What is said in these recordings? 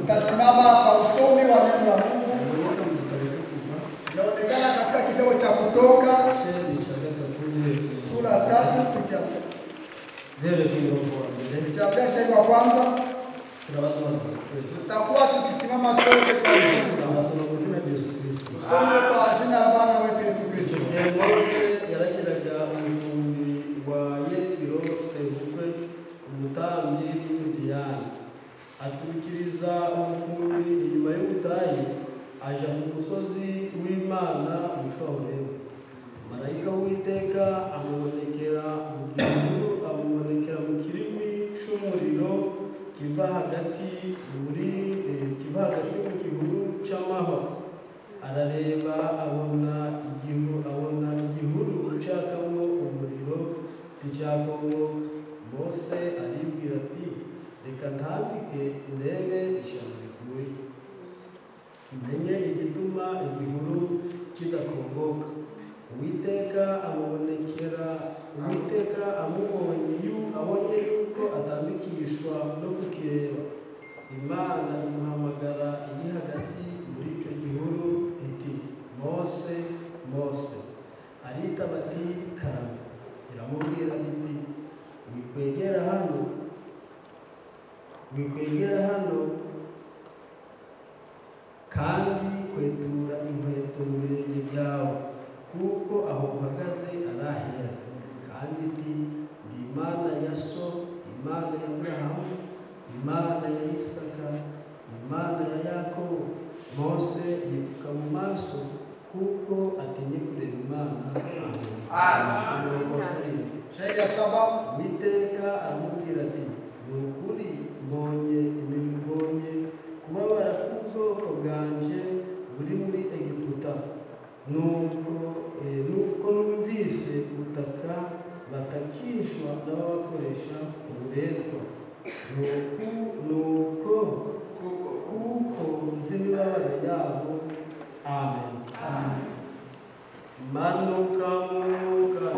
Utasimama kwa usomi wa neno la Mungu. Inaonekana katika kitabu cha Kutoka sura 3 tukianzia shairi wa kwanza. Tutakuwa tukisimama sote kwa ujumla. Tusome kwa jina la Bwana wetu Yesu Kristo. Mose yaragiraga umukumbi wa Yetiro sebukwe umutambyi w'Imidiyani, aturukiriza umukumbi inyuma y'ubutayu, aja mu musozi w'Imana witwa Horebu. Marayika w'Uwiteka amubonekera mu kirimi c'umuriro kiva hagati mu gihuru c'amahwa. Arareba abona igihuru cakamo umuriro nticakongoka. Mose aribwira ati, reka ntambike ndebe ishyano riguye, menye igituma igihuru kidakongoka. Uwiteka abonye yuko atambikishwa no kukireba, Imana imuhamagara iri hagati muri ico gihuru iti, Mose, Mose. Aritaba ati, karame. Iramubwira iti, wikwegera hano kandi kwetura inkweto mu birenge byawe, kuko aho uhagaze arahera. Kandi iti, ndi Imana ya so, Imana ya Aburahamu, Imana ya Isaka, Imana ya Yakobo. Mose yipfuka mu maso kuko atinye kureba Imana. Shairi ya 7. Uwiteka aramubwira ati, ni ukuri mbonye kubabara k'ubwoko bwanje buri muri Egiputa, nuko numvise gutaka batakishwa n'ababakoresha uburetwa, kuko nzi imibabaro yabo. Amen. Manuka Mwuka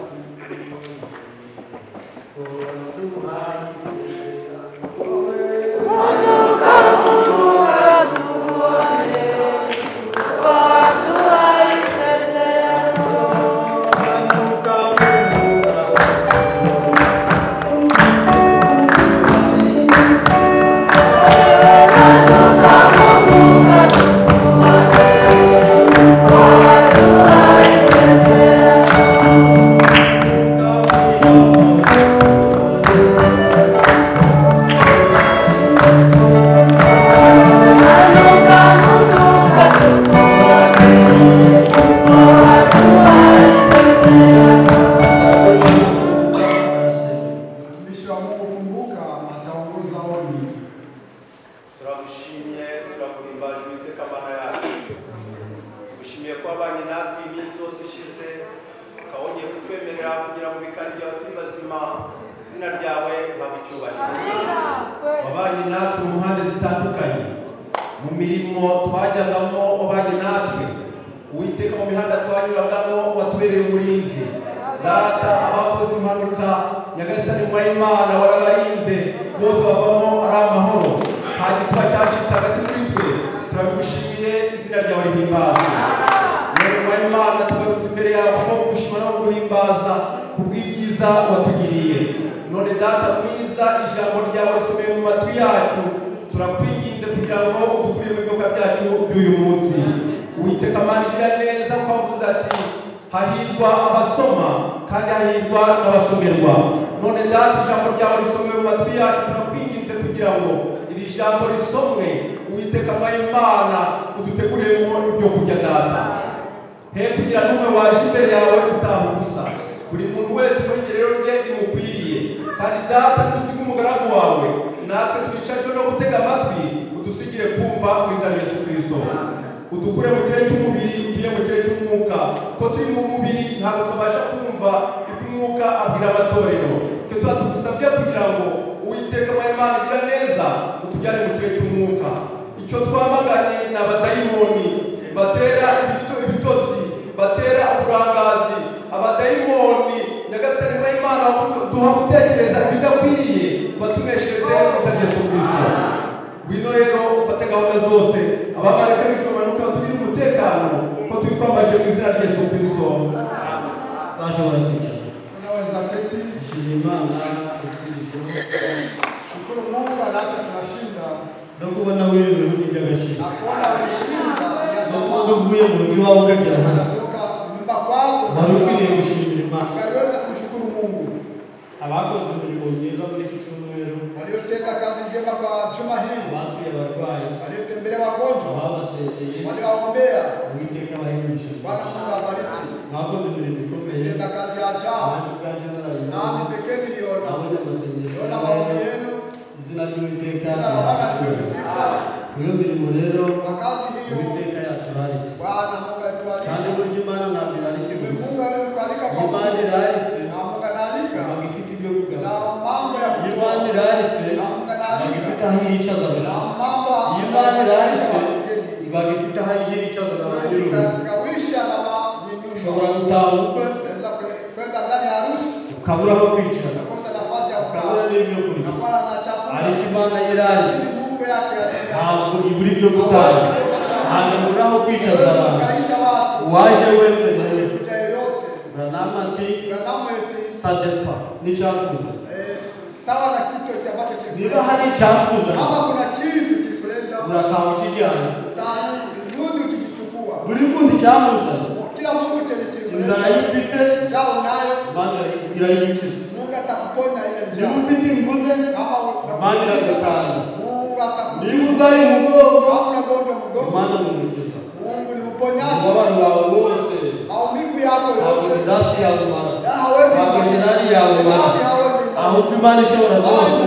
wino rero ufate gahunda zose abamarayika b'ishomanuka batubire umutekano ko turi kwambaje mu izina rya Yesu Kristo. bashobora kwicara Unaweza keti. Imana itwirije Shukuru Mungu anaacha tunashinda. no kubona wiriwe n'iby'agaciro Na kuona umeshinda ni no adhabu. kubona uvuye mu rugo iwawe ukagera hano Unatoka nyumba kwako. wari ukwiriye gushimira Imana Ukaweza kumshukuru Mungu. abakoze umurimo mwiza muri iki cyumweru Waliotenda kazi njema kwa juma hili. basuye abarwayi Waliotembelea wagonjwa. ababasengeye Waliowaombea. Uwiteka abahimisha Bwana Mungu awabariki. mwakoze umurimo ukomeye Tenda kazi ya ajabu. ntacyo ubwanje Nami narayibona pekee niliona. nabonye amasengesho Niliona maombi yenu. izina ry'Uwiteka Jina la Bwana lipewe sifa. iyo mirimo rero Kwa kazi hiyo. Uwiteka yaturaritse Bwana Mungu atualike. kandi burya Imana ntabwo irarika gusa Mungu hawezi kualika kwa Imana Mungu. iraritse Na Mungu analika. ntabwo ifite ibyo Na kugaba mambo ya iyo kutoa. Imana iraritse Na Mungu ntabwo analika. ifite aho yicaza Na abashyitsi mambo iyo Imana iraritse wageni. iba ifite aho yicaza n'abanyururu Kawisha na manyunyumu. ushobora gutaha ubukwe Unaweza kwenda ndani ya harusi. ukabura aho kwicara Unakosa nafasi ya ukabura kukaa. n'ibyo kurya Unakuwa na chakula. ariko Imana yiraritse Lakini Mungu yake analika. ntabwo ibura ibyo gutaha ntabwo ibura aho kwicaza abantu Kaisha watu. uwaje wese rero Kuja yoyote. Branham ati Branamu eti. sadepa n'icyakuza Sawa na kitu ambacho niba kilikuletea. hari icyakuza Kama kuna kitu kilikuleta. urataha ukijyana Utarudi ukikichukua. buri muntu icyamuzana Kila mtu chenye inzara kilikuleta. yifite Njaa unayo. Imana irayikiza Mungu atakuponya ile niba njaa. ufite imvune Kama Imana iragukanda Mungu atakuponya. niba urwaye umugongo Kama unagonjwa mgongo. Imana nimukiza Mungu ni mponyaji. umubabaro wawe wose Maumivu yako ntabwo yote. midasi yawumara Hawezi. ntabwo shenari yawumara Hawezi. ahubwo Imana ishobora byose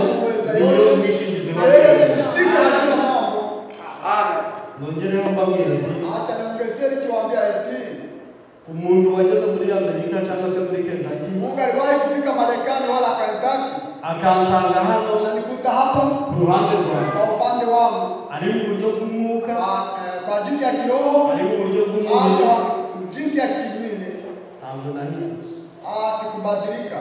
niyo mwishingizi Yeye wawe kusika na kila mambo. nongereho mbabwira ati Acha niongezee nikiwaambia eti umuntu wageze muri Amerika cyangwa se muri Kentucky Mungu aliwahi kufika Marekani wala Kentucky. akansanga hano Ananikuta hapa ku ruhande rwawe kwa upande wangu. ari mu buryo bw'umwuka Kwa jinsi ya kiroho. ari mu buryo bw'umubiri Kwa jinsi ya kimwili. ntabwo nahindutse Sikubadilika.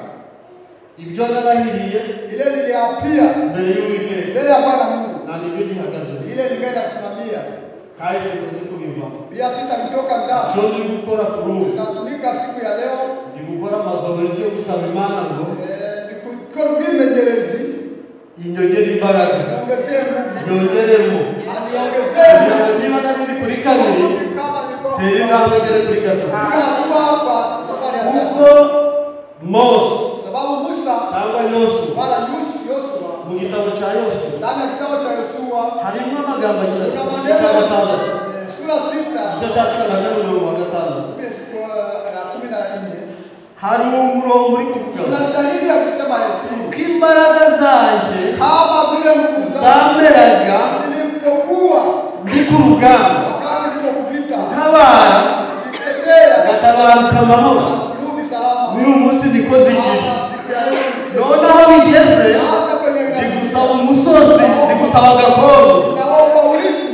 ibyo narahiriye Ile niliapia mbere y'Uwiteka mbele ya Bwana Mungu. nta nibyo gihagaze Ile ningeenda simamia. kahise ndi kubivamo Pia sitalitoka ndani. icyo ndi gukora kuri ubu Natumika siku ya leo. ndi gukora amazoezi yo gusaba Imana ngo Nikukora ubwimenyerezi. inyongere imbaraga Niongezee nguvu. yongeremo Aniongezee kugira ngo niba nari ndi kuri kabiri kama niko. tera intambwe ngere kuri gatatu Piga hatua kwa safari ya kuko Mose sababu Musa cyangwa Yosuwa wala Yoshua mu gitabo cya Yosuwa ndani ya kitabu cha Yoshua harimo amagambo agira ati kuna igice cya gatandatu sura 6 igice cya cumi na kane umurongo wa gatandatu ya 14 hari umurongo uri kuvuga kuna shahidi akisema eti ko imbaraga zanjye kama vile nguvu zangu zameraga zilipokuwa ndi ku rugamba wakati niko kuvita ntabara kitetea gatabaruka amahoro rudi salama n'uyu munsi nikoze ikibi siku ya leo noneho bigeze hasa kwenye ndi gusaba umusozi ndi gusaba gakondo naomba urithi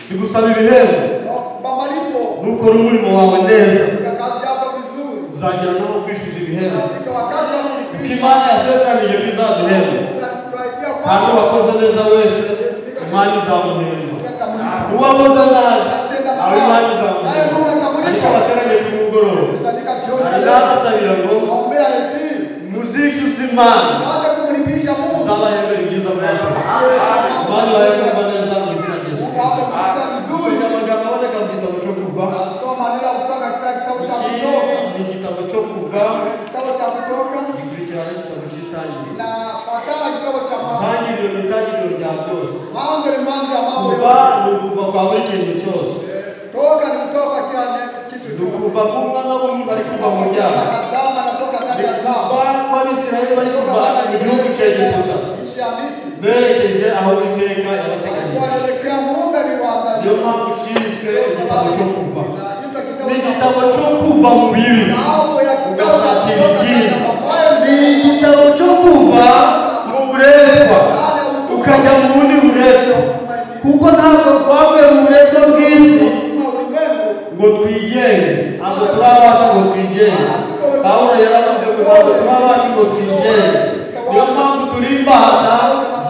ndi gusaba ibihembo naomba malipo nukora umurimo wawe neza katika kazi yako vizuri uzagera naho kwishyuza ibihembo nafika wakati wa kuko kulipisha Imana yasezeranije ko izazihemba kandi uwakoze neza wese Imana izamuhemba n'uwakoze nabi aho Imana izamuhemba ariko abateranye ku mugoroba hari n'abasabira ngo muzishyuze Imana uzabahembera ibyiza mwakoze Imana ibahemba neza mu izina rya Yesu Kristo amagambo aboneka mu gitabo cyo kuva ni igitabo cyo kuva gikurikirana n'igitabo cy'itangiriro itangiriro ni itangiriro rya byose kuva ni ukuva kwa buri kintu cyose ni ukuva ku mwana w'umuntu bari kuva mu byaha ni kuva kw'Abisirayeli bari kuva mu gihugu cya Egiputa berekeje aho Uwiteka yabateganyirije niyo mpamvu cyiswe igitabo cyo kuva ni igitabo cyo kuva mu bibi ugasatira ibyiza ni igitabo cyo kuva mu buretwa ukajya mu bundi buretwa kuko ntabwo twavuye mu buretwa bw'isi ngo twigenge ntabwo turi abacu ngo twigenge Pawulo yaravuze ngo ntabwo turi abacu ngo twigenge niyo mpamvu turi imbata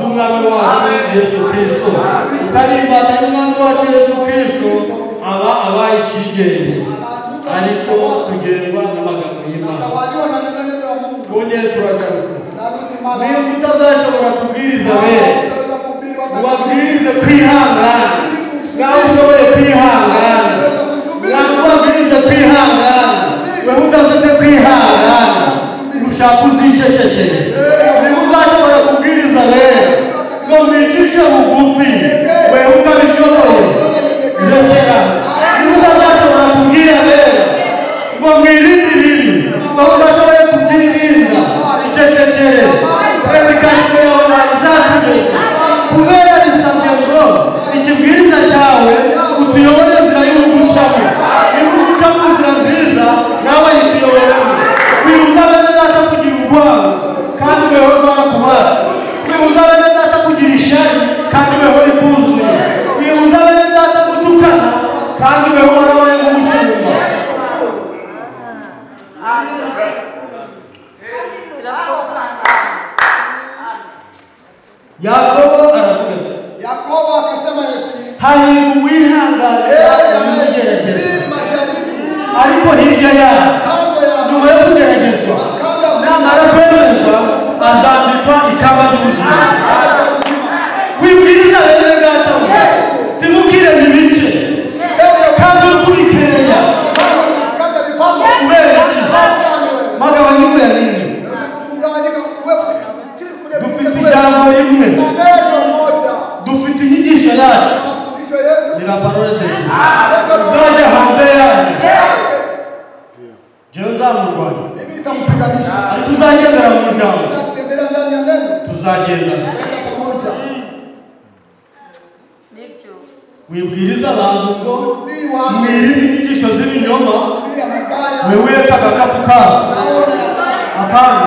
z'umwami wacu Yesu Kristo. Utarimbata y'umwami wacu Yesu Kristo aba abaye ikigenge, ariko tugendwa n'amagambo y'Imana. Twongeye turagarutse, niba utazashobora kubwiriza ubabwirize kwihangana. Nawe ushoboye kwihangana, nawe ubabwirize kwihangana. Wewe udafite kwihangana ushaka uzicecekere. Niba uzashobora kubwiriza ngo mwicishe bugufi, wewe utabishoboye rekera. Niba utazashobora kubwira ngo mwirinde ibibi, wowe udashoboye kubyirinda icecekere. Predikasiyo yawe ntizakugeza, kubera bisabye ngo ikibwiriza cyawe utuyobore inzira y'urugucamo. Niba urugucamo inzira nziza, nawe yituyoboremo. Wibuza bene data kugira urwango, kandi weho rwara ku maso. Wibuza bene data kugira ishyari, kandi weho rikuzuye. Wibuza bene data gutukana, kandi weho warabaye nk'umushumba. Yakobo aravuga ati, Yakobo akasema eti, hahirwa uwihanganira ibimugerageza, ariko hirya yaho nyuma yo kugeragezwa namara kwemerwa azambikwa ikamba ry'ubuzima. Wibwiriza bene data we, timukire mu bice kandi urikurikireya kubera iki magabanyiko ya nini. Dufite ijambo rimwe, dufite inyigisho yacu, ni la parole de Dieu. Uzajya hanze yanyu, jewe nzamurwanya, ariko uzagendera mu ijambo, tuzagendana. Wibwiriza abantu ngo mwirinde inyigisho z'ibinyoma, wewe kagakapu kazo. Hapana.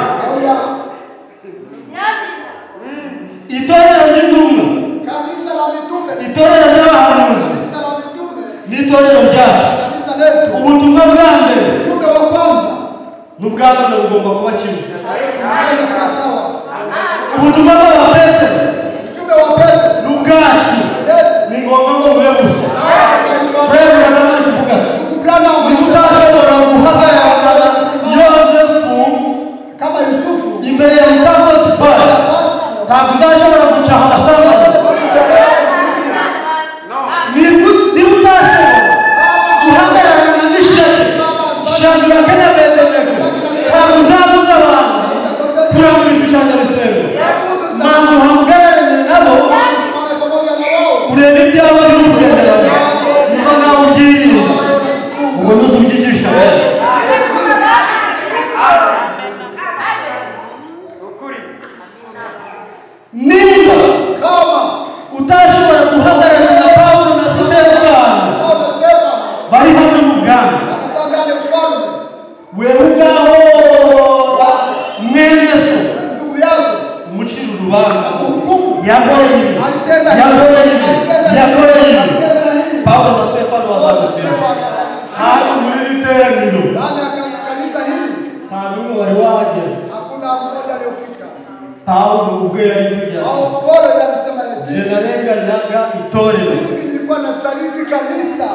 Itorero ry'intumwa, itorero ry'abahanuzi, n'itorero ryacu. Ubutumwa bwa mbere n'ubwa none bugomba kuba kimwe. Ubutumwa bw'Abapetero n'ubwacu ni ngombwa ngo bube busa. Rero urabona kuvuga ati, uzashobora guhagarara Yosefu imbere ya Potifari, ntabwo uzashobora gucaha abasambanyi. Niba utashobora guhagarara na Mishaki, Shadiraka na Abedinego, ntabwo uzabuza abantu kuranga ibishushanyo bisenga. Ntabwo uhagararane nabo ureba ibyawe biri kugenderamo. Niba nawe ubyirinda, ubwo ntuzubyigisha rero. Niba utashobora guhagarara na Pawulo na Sitefano bari hamwe mu bwami, wewe ubwaho mwene so umucira urubanza, yakoreye ibi, yakoreye ibi. Pawulo na Sitefano bazagusema hano muri iri teraniro, nta n'umwe wari wahagera. Pawulo ubwe yari kujya, je narenganyaga itorero. nilikuwa nasaliti kanisa.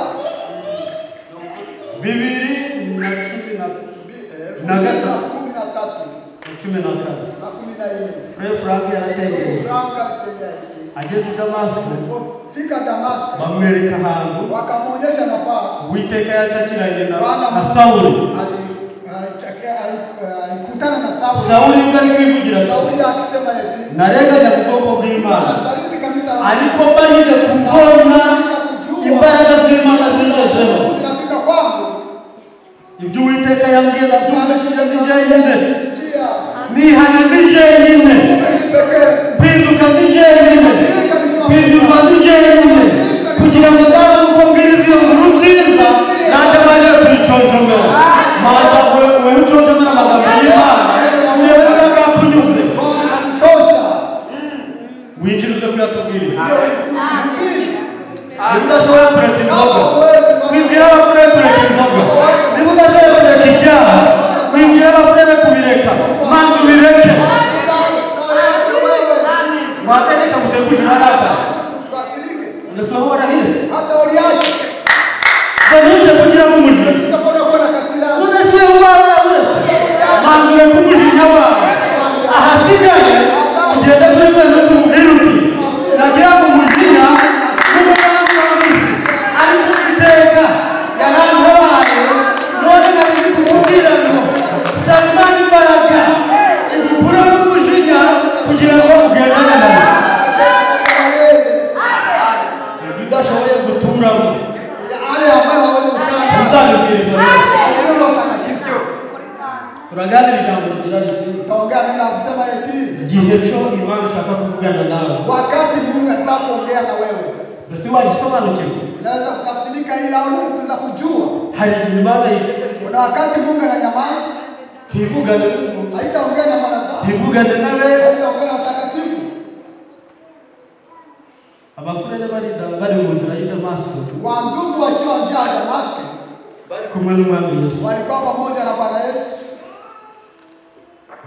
2013 Frère Frank yarateye ageze Damascus, fika Damascus, bamwereka ahantu wakamuonyesha nafasi Uwiteka yacakiranye na Sawuli. Alikutana na Sawuli. Sawuli ngari kwivugira, Sawuli akisema eti, narengaga kuboko bw'Imana, nasaliti kanisa, ariko mbanije kubona imbaraga z'Imana zingezeho. zinafika kwangu, ibyo Uwiteka yambwira byumvishije njyenyine, nihana njyenyine, kwiduka njyenyine, kwiduka njyenyine, kugira ngo ndaba uko mbwiriza iyo nkuru nziza nanjye maze kuyiconjomera. Maza wewe uconjomera amagambo y'Imana, ureba bwakunyuze winjirize kuyatubwiriza. Niba udashoboye kureka inzoga, wibwira abafurere kureka inzoga. Niba udashoboye kureka ibyaha, wibwira abafurere kubireka. Manza ubireke. watereka kuteguje haraka Tuwasilike. ndasohora biretse Hasa uliaje. banize kugira ngo umujinya Tutapona kuwa na kasira. unasiye ubara uretse mangure kumujinya wawe ahasigaye ugenda kuri bene n'uruti nagira ngo umujinya n'umugambi w'isi ariko iteka yarantabaye none nari kumubwira ngo Salman imbaraga igukura mu mujinya kugira ngo ugendane nawe bidashoboye guturamo Ale ambayo hawezi kutaka. uzabibwiriza Neno takatifu. turaganira ijambo rigira riti Tutaongea neno la kusema eti igihe cyo Imana ishaka kuvugana nawe wakati Mungu anataka kuongea na wewe. mbese wagisobanukirwa Unaweza kutafsirika ila au tunaweza kujua. hari igihe Imana yicecekera Kuna wakati Mungu ananyamaza, tivugane haitaongea na wanadamu. tivugane nawe Haitaongea na watakatifu. abafurere bari mu nzira y'i Damasiko Wandugu wakiwa njia ya Damasco bari kumwe n'umwami Yesu walikuwa pamoja na Bwana Yesu.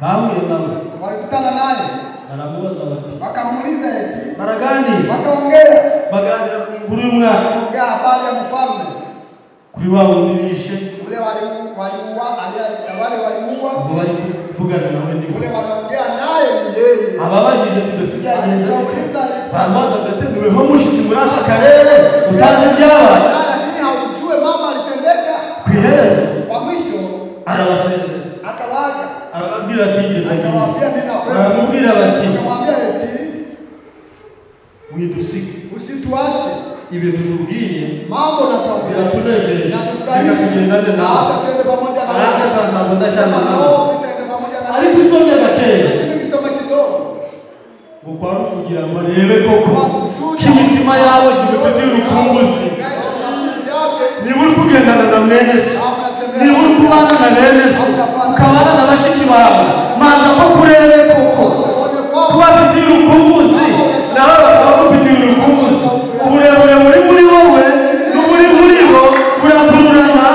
bahuye nawe Walikutana naye, baramubaza bati wakamuuliza eti, baraganira wakaongea, baganira ku nkuru y'umwami wakaongea habari ya mfalme kuri wa wundi bishe ule walimuua, wale walimuua, ngo bari kuvugana nawe ni ule wanaongea naye ni yeye. ababajije ati mbese byagenze bite Walimuuliza baramubaza mbese niweho mushitsi muri aka karere utazi ibyabaye nani hii haujue mama alitendeka. ku iherezo Kwa mwisho arabasezera akawaaga, arababwira ati genda akawaambia mimi nakwenda. baramubwira bati Akamwambia eti widusige usituache, ibintu tubwiye mambo natuambia biratunejeje yanatufurahisha, tugendane na nawe hata tuende pamoja na aranga wewe. ntabwo ndashaka Sema nawe no, sitaende pamoja na ariko wewe. usomye gakeya Lakini kisoma kidogo ngo kwari ukugira ngo arebe koko kwa kusudi ko imitima yabo kibifitiye urukumbuzi Gaenda shauri yake niba uri kugendana na mwene se niba uri kubana na bene se ukabana na bashiki bawe manza ko kurebe koko kuba afitiye urukumbuzi nawe bakaba bafitiye urukumbuzi uburebure buri muri wowe n'uburi muri bo burakururana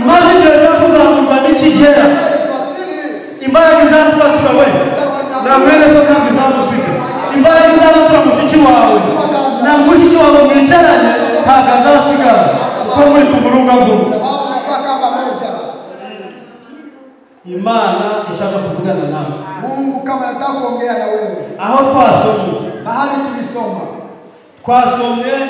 maze igihe cyo kuzamurwa nikigera imbaraga izatubatura we na mwene se ntabwo izamusiga imbaraga izabatura mushiki wawe na mushiki wawe mwicaranye ntabwo azasigara kuko muri ku murunga gusa sababu nakuwa kama moja. Imana ishaka kuvugana nawe Mungu kama anataka kuongea na wewe, aho twasomye mahali tulisoma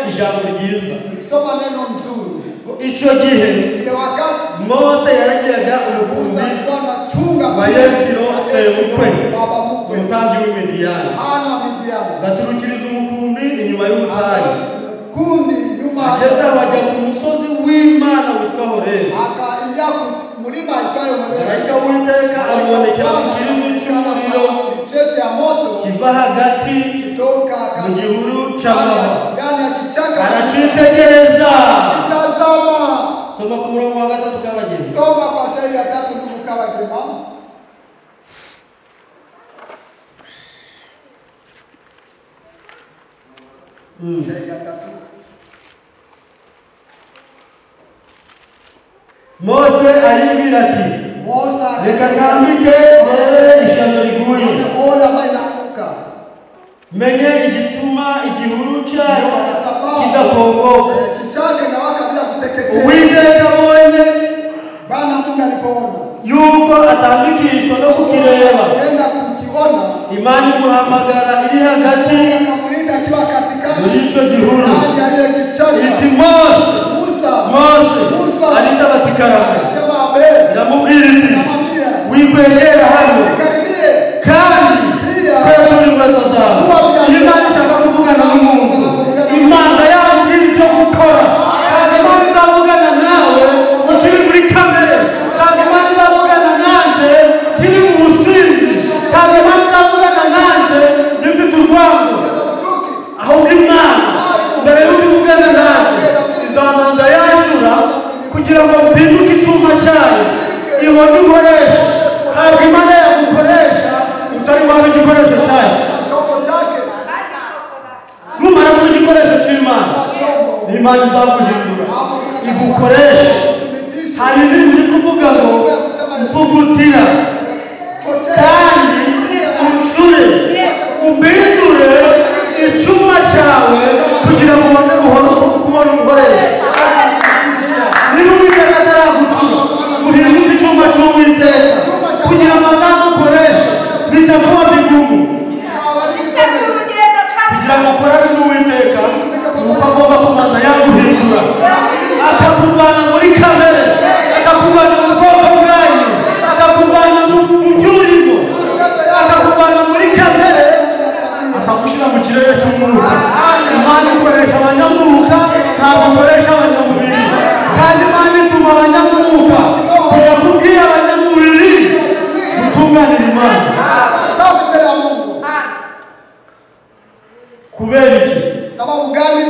ijambo ryiza tulisoma neno nzuri. icyo gihe Ile wakati Mose yaragiraga Musa umukumbi alikuwa anachunga wa Yetiro sebukwe baba mkwe umutambyi w'Imidiyani hana Midiani, gaturukiriza umukumbi inyuma y'ubutayu kundi nyuma ageze aho ajya ku musozi w'Imana witwa Horebu akaingia mlima aitwayo Horebu. marayika w'Uwiteka amubonekera mu kirimi cy'umuriro cheche ya moto kiva hagati kutoka mu gihuru cy'amahwa ndani ya kichaka, aracitegereza tazama. soma ku murongo wa gatatu kabagezi Soma kwa shairi ya 3 ndugu Kabagema. Shairi ya 3. Mose aribwira ati Musa reka ntambike ndebe ishyano riguye ona ambayo inaanguka. menye igituma igihuru cyayo Kwa sababu kidakongoka kichaka inawaka bila kuteketea. uwiteka abonye Bwana Mungu alipoona yuko atambikishwa no kukireba enda kukiona, Imana imuhamagara iri hagati akamuita akiwa katikati muri icyo gihuru ndani ya ile kichaka. iti Mose Mose aritaba ati karame akasema abe, iramubwira iti namwambia wikwegera hano karibie kandi kwetura inkweto zawe Imana ishaka kuvugana n'umuntu Imana yamubwira ibyo gukora kandi Imana izavugana nawe ukiri muri kamere kandi Imana izavugana nanjye kiri mu businzi kandi Imana izavugana nanjye gifite urwango ahubwo Imana mbere y'uko ivugana nanjye izamanza yacura kugira ngo mpinduke icyuma cyayo ibone ukoresha ntabwo Imana yagukoresha utari waba igikoresho cyayo chombo chake numara kuba igikoresho cy'Imana n'Imana izaguhindura igukoresha hari indirimbo iri kuvuga ngo mvugutira kandi uncure umbindure icyuma cyawe kugira ngo ubone kubona umukoresha. Niba Uwiteka ataragucura uhinduke icyuma cy'Uwiteka kugira ngo azagukoreshe bitakuba bigumu. Kugira ngo ukorane n'Uwiteka nuko agomba kubanza yaguhindura akakuvana muri kamere, akakuvana mu bwoko bwanyu, akakuvana mu byurimo, akakuvana muri kamere akagushyira mu kirere cy'umwuka. Imana ikoresha abanyamwuka ntabwo ikoresha abanyamubiri, kandi Imana ituma abanyamwuka kujya kubwira abanyamubiri gutunganira Imana. Kubera iki? Sababu gani?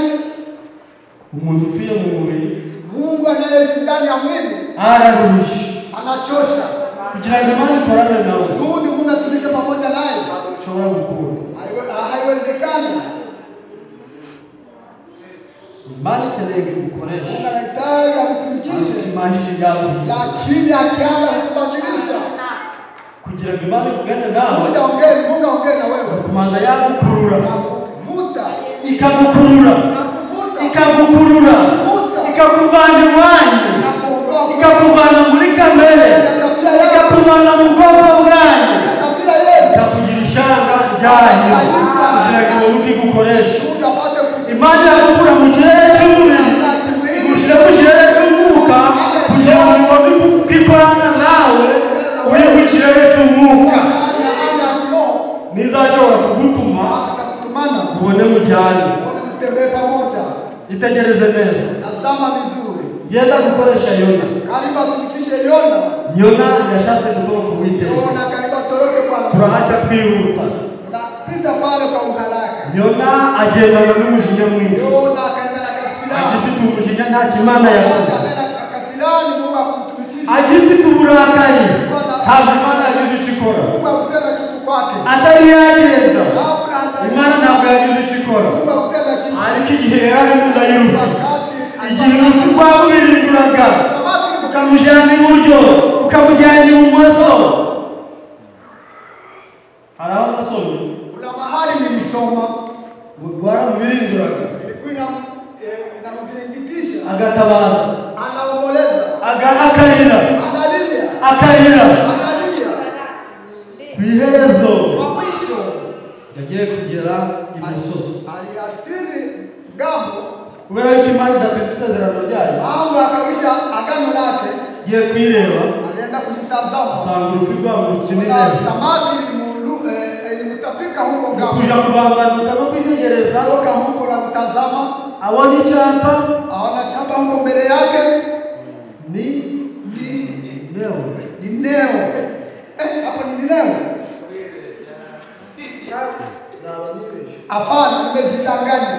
Umuntu utuye mu mubiri, Mungu anayeishi ndani ya mwili araruhisha, anachosha. kugira ngo Imana ikorane nawe Kusudi Mungu atumike pamoja naye ushobora gukunda. haiwezekani. Imana ikeneye kugukoresha, Mungu anahitaji akutumikishe, imajije yaguhiye lakini akianza kukubadilisha, kugira ngo Imana ivugane nawe, Mungu aongee na wewe, kumanza yagukurura, akuvuta ikagukurura, ikagukurura, ikakuvana iwanyu, ikakuvana muri kamere, ikakuvana mu bwoko bwanyu, ikakugira ishanga ryayo kugira ngo wowe igukoreshe. Imana yakukura mu kirere cy'umubiri igushyira mu kirere cy'umwuka kugira ngo ibone uko ikorana nawe uri mu kirere cy'umwuka. Ntizashobora kugutuma ubone mujyane. Itegereze neza, yenda gukoresha Yona. Yona yashatse gutoroka Uwiteka, turahaca twihuta. Yona agendana n'umujinya mwinshi, agifite umujinya ntacyo Imana yakoze, agifite uburakari ntabwo Imana yagize icyo ikora. Atari yagenda Imana ntabwo yagize icyo ikora, ariko igihe yari mu nda y'urufi, igihe urupfu rwamubirinduraga ukamujyana iburyo ukamujyana ibumoso. Hari aho nasomye, kuna mahali nilisoma rwaramubirinduraga inamviringitisha, agatabaza, anaomboleza, akarira, akarira. Ku iherezo kwa mwisho yagiye kugera imusozi, aliasiri gambo, kubera yuko Imana idateze isezerano ryayo, mambo akawisha agano lake, giye kwireba alienda kujitazama, asanga urufi rwamurutse kuna neza, samaki ilimutapika huko gambo, kuja kubanganuka no kwitegereza, toka huko na kutazama, abona icyapa, aona chapa huko mbele yake ni Neo. ni Neo. Hapo ni Neo? Hapana, nimejitanganya.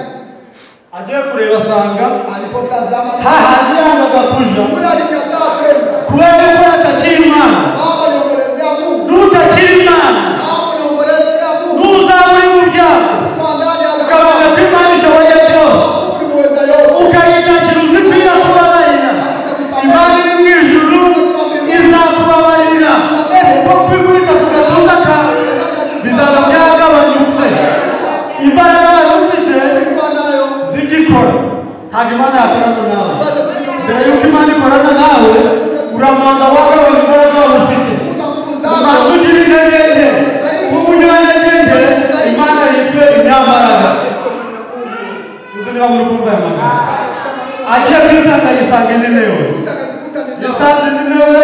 Agiye kureba asanga Alipotazama hahandi yangaga kuja, kule alikataa kwenda, kubera ko atakiri Imana. baba aliombolezea Mungu, Nutakiri Imana, baba aliombolezea Mungu, nuzaba uri mu byago, kwa ndani ya ukavuga ko Imana ishoboye byose, Mungu muweza yote, ukayitakira uzi ko irakubabarira. Imana iri mu ijuru izakubabarira, kuko kwikubita ku gatuza kawe bizaba byagabanyutse, imbaraga wari ufite zigikora. Ntabwo Imana yakorana nawe. Mbere y'uko Imana ikorana nawe uramanza wagabanya imbaraga wari ufite, umanza ugira intege nke. Kuba unyurantege nke Imana yitwe inyambaraga. Sinzi niba muri kumva aya magambo. Agiye kwisanga yisanga Ninewe, yisanze Ninewe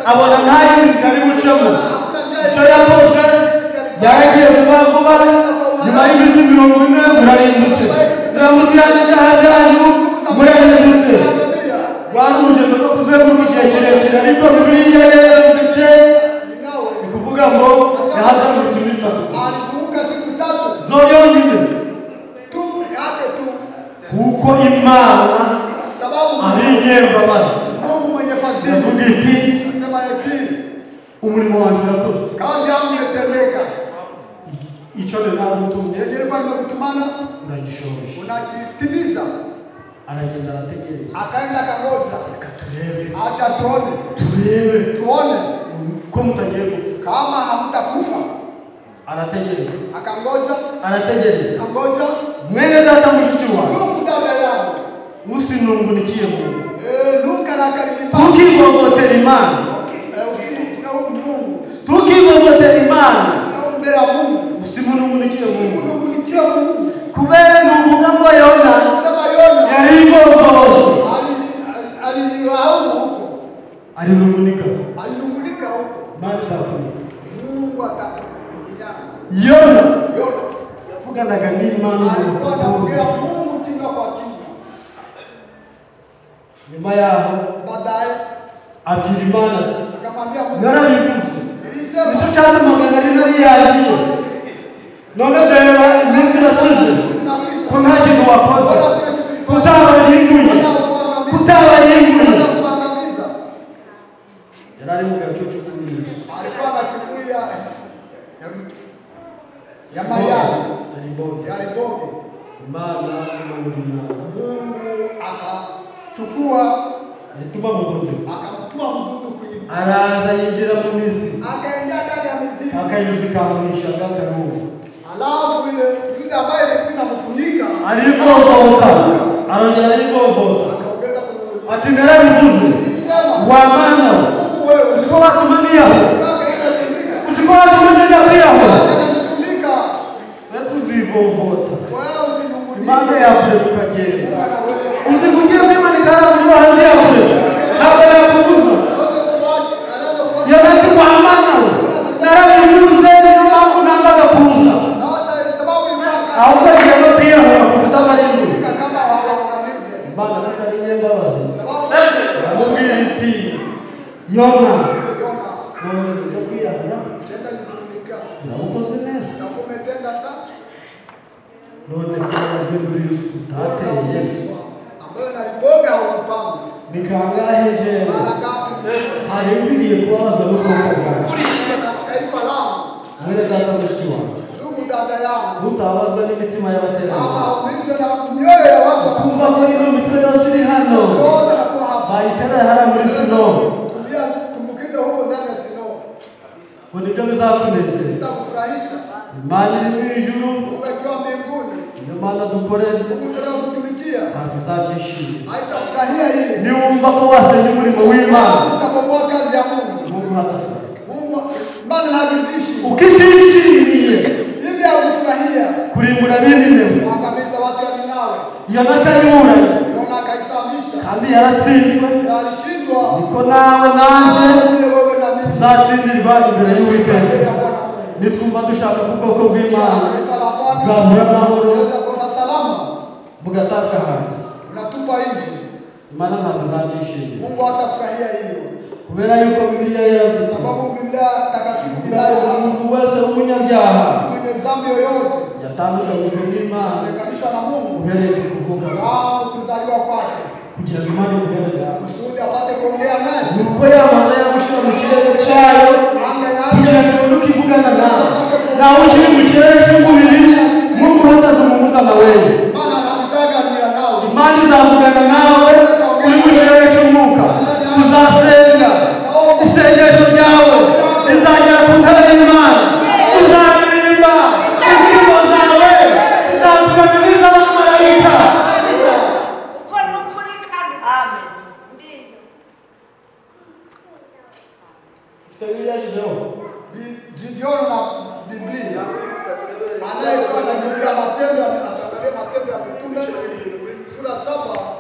abona nta yindi nzira ari bucemo. Icyo yakoze yaragiye vuba vuba, nyuma y'iminsi 40 murarimbutse, muramutse ibyaha byanyu murarimbutse. Rwari urugendo rwo kuzenguruka igihe kirekire, ariko Bibiliya rero ifite ni kuvuga ngo yahazengurutse iminsi 3 alizunguka siku 3 zo yonyine, tu yake tu, kuko Imana sababu ari inyembabazi. Mungu mwenye fadhili Yavuga iti anasema eti umurimo wacu urakoze, kazi yangu imetendeka, icyo ninagutumye nilikuwa nimekutumana uragishoboye. unakitimiza. Aragenda arategereza, Akaenda kangoja, reka turebe, acha tuone turebe tuone ko mutagiye gupfa. kama hamtakufa. Anategereza. Akangoja. Anategereza. Akangoja. Mwene data mushiki wangu. Ndugu dada yangu. Usinungunikie Mungu. Ntukarakaririmana. Tukigogotera Imana. Tukigogotera Imana. Usimunungunikie Mungu. Kubera nuvuga ngo Yona yari ingogozi. Alinungunika huko. Mali zakunika. Mungu atakufikia. Yona yavuganaga n'Imana. Alikuwa anaongea Mungu kinga kwa kinga. Nyuma yaho baadaye abwira Imana ati akamwambia Mungu, narabivuze. Nilisema Nicyo cyatumaga nari yagiye. None deba iminsi irashize ko nta kintu wakoze, kutabarimbuye. Yarari mu gacucu k'ubuyobozi. Alikuwa anachukulia ya mayai yali mboge. Imana Mungu akachukua alituma mududu. Akamtuma mududu kuiba. Araza yinjira mu mizi. Akaingia ndani ya mizizi. Akayizikamurisha gakaruhu. Alafu ile ambaye ilikuwa inamfunika alivovota. Arongera alivovota. Akaongeza kwenye ati narabivuze. Wa mana uziko watumania. Uziko watumania pia. Uzivovota. Imana yakure mukagenda. Uzikugiye kwima nikara muri wahandi yakure. Ntabwo yakubuza. Yabati kwa mana. Narabivuze niyo mpamvu nangaga kuza. Ahubwo yego pia kutabarimu. Kama hawaangamize. Imana mukariye mbabazi. Amubwira iti Yona. Nje kwiyahura. Chenda jitumika. Nabukoze neza. Nakumetenda sana. None kwazwe muri utateye. Ambayo naliboga haupanga. Nikangahe je. Mara ngapi? Halekwiriye kubazwa n'ubwoko bwawe. Taifa langu. Mwene data mushiki wanjye. Ndugu dada yangu. Utabazwa n'imitima y'abaterano. Umizwe na mioyo ya watu kumva muri ino mitwe yose iri hano. Bayiterera hariya muri Sino. Tumbukize huko ndani ya Sino. Ngo nibyo bizakunezeza. Bizakufurahisha. Imana iri mu ijuru. Ukiwa mbinguni. Iyo Mana dukorera. Tunamutumikia. Habizabyishima. Haitafurahia hili. Niwumva ko wasenye umurimo w'Imana. Utakomboa kazi ya Mungu. Mungu hatafurahi. Mungu Imana hajizishi. Ukitishimiye. Hivi hakufurahia. Kurimbura Niniwe. Kuangamiza watu wa Ninawi. Yona akayiburanye. Yona akaisamisha. Kandi yaratsindiwe. Alishindwa. Niko nawe nanje. Wewe na mimi. Zatsindirwa imbere y'Uwiteka. Nitwumva dushaka ubwoko bw'Imana. Bwabura amahoro. Bugataka hanze. Unatupa nje. Imana ntabwo izabyishimira. Mungu hatafurahia hiyo. Kubera yuko Biblia yaravuze. Sababu Biblia takatifu inayo umuntu wese w'umunyabyaha. Mwenye dhambi yoyote. Yatandukanyijwe n'Imana. Amekanishwa na Mungu. Uhereye ku kuvuka. Tangu kuzaliwa kwake. Kugira ngo Imana imugane nawe. Kusudi apate kuongea naye. Nuko yamana yagushira mu kirere cyayo. Kugira ngo nuko ivugana nawe. Nawe ukiri mu kirere cy'umubiri. Mungu hatazumuza na wewe. Imana izavugana nawe uri mu kirere cy'umwuka. Uzasenga. Isengesho ryawe rizagera ku ntebe y'Imana. Uzaririmba indirimbo zawe zizavugana n'iz'abamarayika. Uko ni ukuri kandi amen. Biblia Gideon na Biblia. Anayekuwa na Biblia Matendo ataangalia Matendo ya Mitume sura 7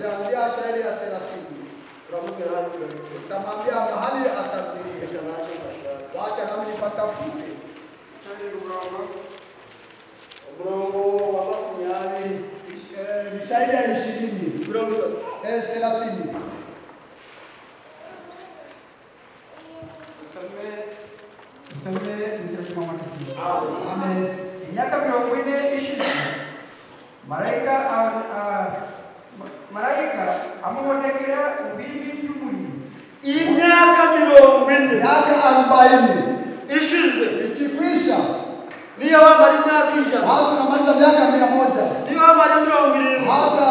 kuanzia shairi ya 30. Tamwambia mahali atarudia. Waacha kama nipatafute. Umurongo wa 20 ni shairi ya 20. 30. Amen. Miaka 40 ishize malaika amubonekera ubiri by'umuriro. Imyaka 40. Miaka 40 ishize ikikwisha. Niyo wamara imyaka 100. Hata tunamaliza miaka 100. Niyo wamara 70. Hata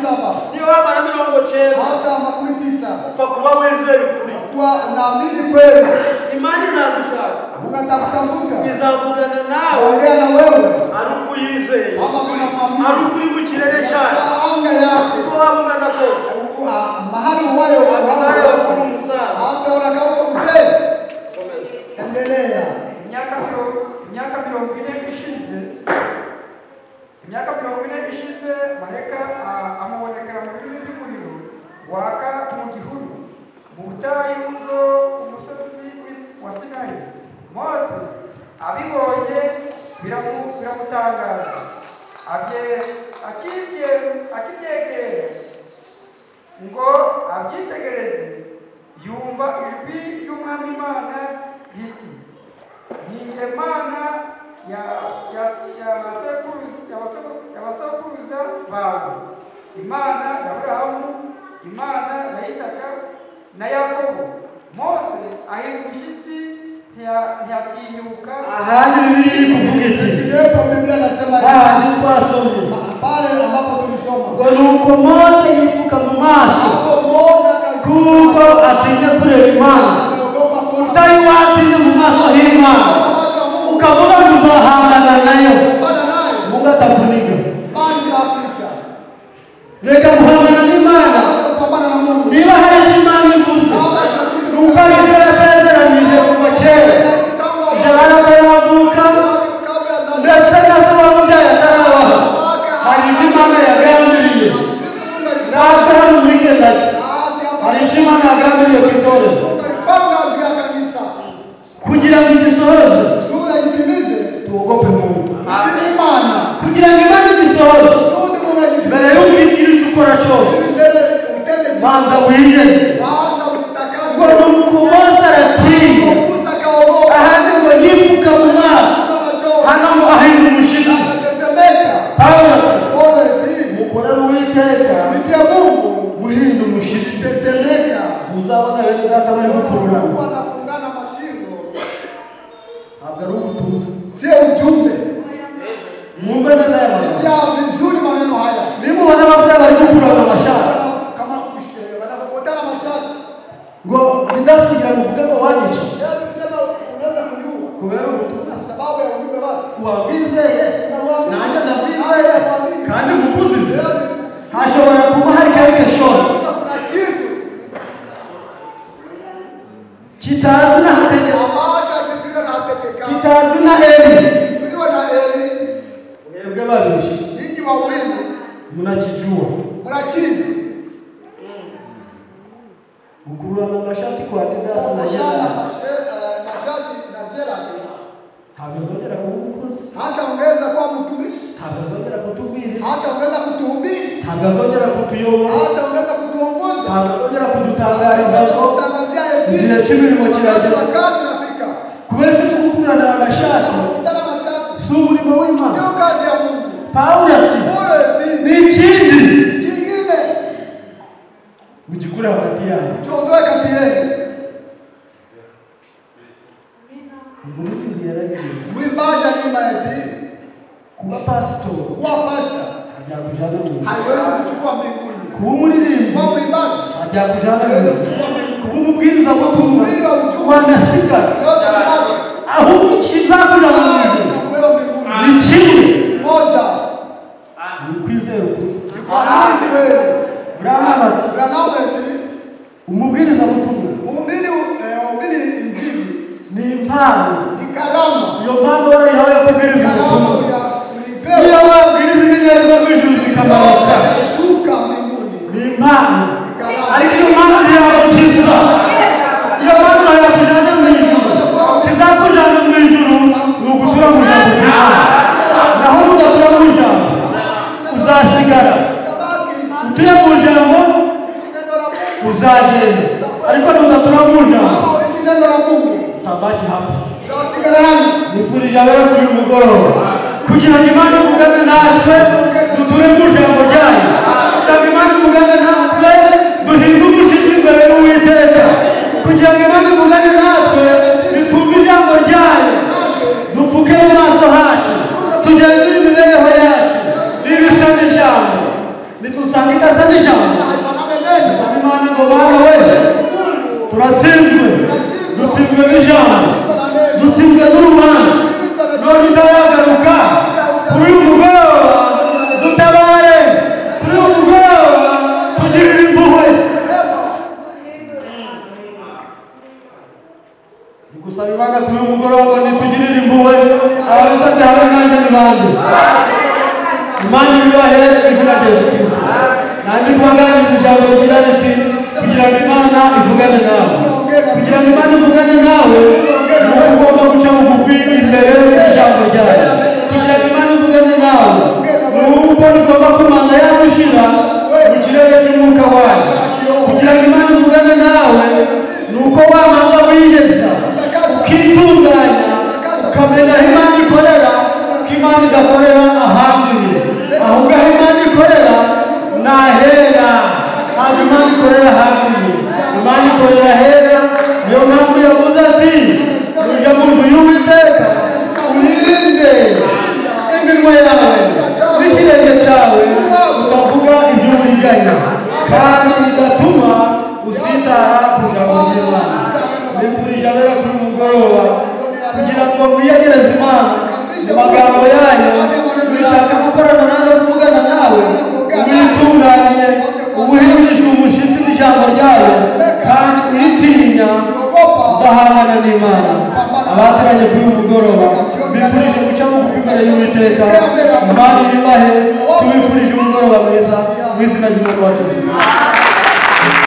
7. Niyo wamara 90. Hata 9. Fa kuba wizeye kuri. Kwa unaamini kweli. Imani izagushaka. Mungu atakutafuta. Izavugana nawe. Ongea na wewe. Ari ukuyizeye. Kama unamwamini. Ari ukuri mu kirere cyane. Anga yake. Uko wabungana bwose. Mahali uwayo Nawe kuri umusaza. hata unakauka mzee. Endelea. Imyaka 40 ishize, imyaka 40 ishize, marayika amubonekera mu birimi by'umuriro waka mu gihuru mu butayu bwo ku musozi wa Sinayi. Mose abibonye biramutangaza, akibyegera ngo abyitegereze, yumva ijwi ry'Umwami Imana riti, ni nge Mana y'abasekuruza bawe, Imana ya Aburahamu, Imana ya Isaka na Yakobo. Mose ahinda umushyitsi ntiyatinyuka. Ahandi Biblia iri kuvuga iti, Ndipo Biblia nasema ahandi twasomye pale ambapo tulisoma. ngo nuko Mose yipfuka mu maso Hapo Mose kuko atinya kureba Imana. akaogopa kuona Utari watinya mu maso h'Imana watu wa Mungu ukavuga ngo uzahangana nayo, bana naye Mungu atakuniga. bali ya picha. Reka guhangana n'Imana. Hata kupambana na Mungu. Niba hari icyo Imana ivuze nuko ari icyo yasezeranije kuva kera, ijana ataravuka ndetse na se wamubyaye atarabaho, hari ibyo Imana yagambiriye. Natwe hano muri Kentucky hari icyo Imana yagambiriye ku itorero kugira ngo igisohoze tuogope Mungu. Kugira ngo Imana igisohoze mbere y'uko igira icyo ukora cyose banza wigeze ngo nuko Mose aratinya, ahandi ngo yipfuka mu maso, hano ngo ahinda umushyitsi. Pawulo ati mukorere Uwiteka muhinda umushyitsi, muzabona bene data bari gukurura. Ntabwo ari ubutumwa, sio ujumbe. mwumve neza aya magambo. Sikia vizuri maneno haya. Nimubona abafura bari gukurura amashati Kama wanapokutana mashati. ngo ndasi kugira ngo uvuge ngo wanyica Unasema unaweza kuniua. kubera ubutumwa Sababu ya ujumbe basi. wabwizeye nanjye ndabwizeye kandi mukuzize. Hashobora kuba hari quelque chose Kuna kitu kitazwi n'ahategeka, ambacho hakijui na hategeka. kitazwi na Eli. Tuliwa na Eli. Mwebwe babiri Ninyi wawili mnakijua mnachizi. gukurura amashati kwa Adidas na Mashati Gerard na Gerard. ntabwo azongera kuba umukozi, Hata ungeweza kuwa mtumishi. ntabwo azongera kutubwiriza, Hata ungeweza kutuhubiri. ntabwo azongera kutuyobora, Hata ungeweza kutuongoza. ntabwo azongera kudutangariza ngo Kutangazia igihe cy'imirimo kirageze. kazi nafika. Kubera icyo gukurana amashati Kutana mashati. si umurimo w'Imana. Sio kazi ya Mungu. Pawulo ati Bora ni ikindi kingine mugikure hagati yanyu. tuondoe kati yenu. Umuririmbyi yaragiye Mwimbaji alimba eti kuba pasitori kuwa pasta ntabyakujana mu ijuru, haiwezi kuchukua mbinguni. kuba umuririmbyi Kuwa mwimbaji ntabyakujana mu haiwezi ijuru, kuchukua mbinguni. kuba umubwirizabutumwa wanasigara, Yote mbali. ahubwo ikizakujana mu ijuru Na kuwewa mbinguni. ni kimwe, Moja. ni ukwizera ukuri. Kwa nini kweli? Branham ati Branham eti umubwirizabutumwa uhubiri injili ni impano. ni karama. Iyo mpano warayihawe yo kubwiriza Karama ubutumwa. ya Iyo ulipewa. wabwiriza inyenyeri zo mu ijuru zikamanuka Shuka mbinguni. ni impano, Ni karama. ariko iyo mpano ntiyagukiza. Iyo mpano yakujyana mu ijuru, kizakujyana mu ijuru ni ugutura mu ijambo ry'Imana. Naho nudatura mu ijambo uzasigara, utuye mu ijambo uzagenda, ariko nudatura mu ijambo Kama uishi neno la Mungu utabaki hapa. utawasigara nani? Nifurije rero kuri mugoroba kugira ngo Imana ivugane natwe duture mu ijambo ryayo, kugira ngo Imana ivugane natwe duhinde umushyitsi imbere y'Uwiteka, kugira ngo Imana ivugane natwe nitwumve ijambo ryayo, dupfuke mu maso hacu, tugenzure imibereho yacu niba isa n'ijambo, nitusanga idasa n'ijambo dusaba Imana ngo Mana we turatsinzwe, dutsinzwe n'ijambo, dutsinzwe n'urubanza, none utayagaruka kuri uyu mugoroba dutabare, kuri uyu mugoroba tugirire impuhwe. Gusaba Imana kuri uyu mugoroba nitugirire impuhwe ababisabye hamwe nanjye ni bande. Imana ibibahe mu izina rya Yesu Kristo. Nandi kubaganiriza ijambo rigira riti kugira ngo Imana ivugane nawe, kugira ngo Imana ivugane nawe nuko ugomba guca bugufi imbere y'ijambo ryayo. Kugira ngo Imana ivugane nawe nuko igomba kumana yagushira mu kirere cy'umwuka wayo. Kugira ngo Imana ivugane nawe nuko wamanga wiyeza ukitunganya ukamenya aho Imana ikorera, ko Imana idakorera ahandi, ahubwo aho Imana ikorera nahera, ntabwo Imana ikorera ahandi, Imana ikorera ahera. Niyo mpamvu yavuze ati ujya mu nzu y'Uwiteka urinde iminwa yawe n'ikirenge cyawe utavuga iby'uburiganya, kandi bigatuma usitara ku ijambo ry'Imana. Mbifurije abera kuri uyu mugoroba kugira ngo mwiyegereze Imana mu magambo yayo, wishaka gukorana nawe, kuvugana nawe, witunganiye, ubuhindishwe umushyitsi n'ijambo ryayo, kandi uyitinya udahangana n'Imana. Abateranye kuri uyu mugoroba bifurije guca bugufi imbere y'Uwiteka. Imana ibahe, tubifurije umugoroba mwiza mu izina ry'Umwami wacu Yesu.